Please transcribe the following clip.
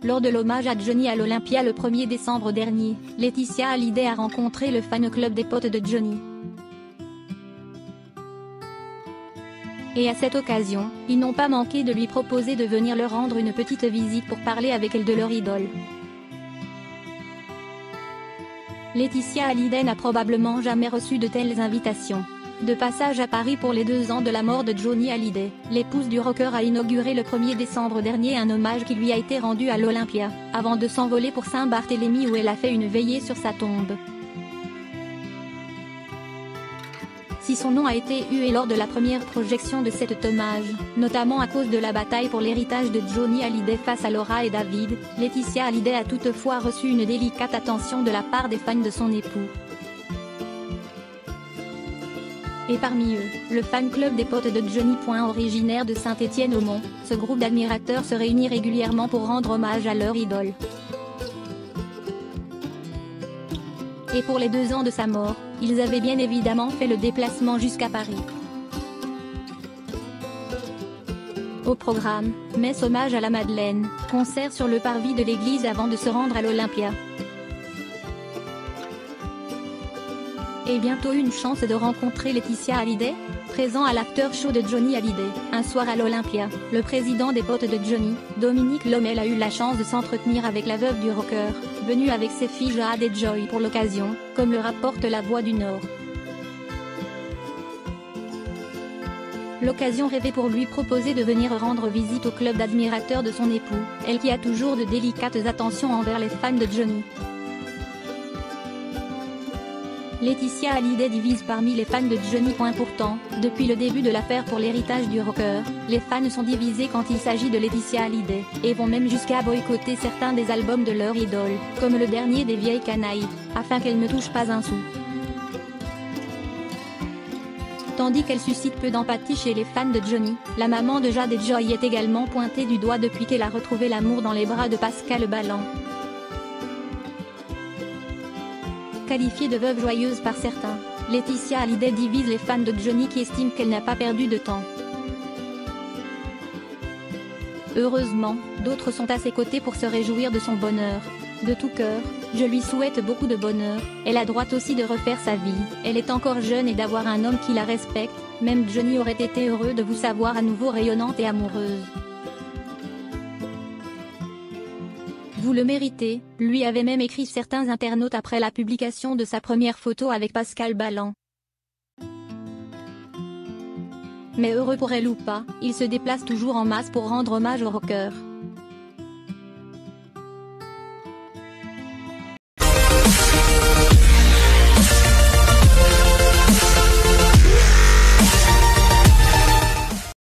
Lors de l'hommage à Johnny à l'Olympia le 1er décembre dernier, Laetitia Hallyday a rencontré le fan club des potes de Johnny. Et à cette occasion, ils n'ont pas manqué de lui proposer de venir leur rendre une petite visite pour parler avec elle de leur idole. Laetitia Hallyday n'a probablement jamais reçu de telles invitations. De passage à Paris pour les 2 ans de la mort de Johnny Hallyday, l'épouse du rocker a inauguré le 1er décembre dernier un hommage qui lui a été rendu à l'Olympia, avant de s'envoler pour Saint-Barthélemy où elle a fait une veillée sur sa tombe. Si son nom a été hué lors de la première projection de cet hommage, notamment à cause de la bataille pour l'héritage de Johnny Hallyday face à Laura et David, Laetitia Hallyday a toutefois reçu une délicate attention de la part des fans de son époux. Et parmi eux, le fan club des potes de Johnny. Originaire de Saint-Étienne-au-Mont, ce groupe d'admirateurs se réunit régulièrement pour rendre hommage à leur idole. Et pour les 2 ans de sa mort, ils avaient bien évidemment fait le déplacement jusqu'à Paris. Au programme, messe hommage à la Madeleine, concert sur le parvis de l'église avant de se rendre à l'Olympia. Et bientôt une chance de rencontrer Laetitia Hallyday, présent à l'after show de Johnny Hallyday, un soir à l'Olympia. Le président des potes de Johnny, Dominique Lommel a eu la chance de s'entretenir avec la veuve du rocker, venue avec ses filles Jade et Joy pour l'occasion, comme le rapporte La Voix du Nord. L'occasion rêvée pour lui proposer de venir rendre visite au club d'admirateurs de son époux, elle qui a toujours de délicates attentions envers les fans de Johnny. Laetitia Hallyday divise parmi les fans de Johnny. Pourtant, depuis le début de l'affaire pour l'héritage du rocker, les fans sont divisés quand il s'agit de Laetitia Hallyday, et vont même jusqu'à boycotter certains des albums de leur idole, comme le dernier des Vieilles Canailles, afin qu'elle ne touche pas un sou. Tandis qu'elle suscite peu d'empathie chez les fans de Johnny, la maman de Jade et Joy est également pointée du doigt depuis qu'elle a retrouvé l'amour dans les bras de Pascal Ballan. Qualifiée de veuve joyeuse par certains, Laetitia Hallyday divise les fans de Johnny qui estiment qu'elle n'a pas perdu de temps. Heureusement, d'autres sont à ses côtés pour se réjouir de son bonheur. De tout cœur, je lui souhaite beaucoup de bonheur, elle a droit aussi de refaire sa vie, elle est encore jeune et d'avoir un homme qui la respecte, même Johnny aurait été heureux de vous savoir à nouveau rayonnante et amoureuse. Vous le méritez, lui avaient même écrit certains internautes après la publication de sa première photo avec Pascal Ballan. Mais heureux pour elle ou pas, il se déplace toujours en masse pour rendre hommage au rocker.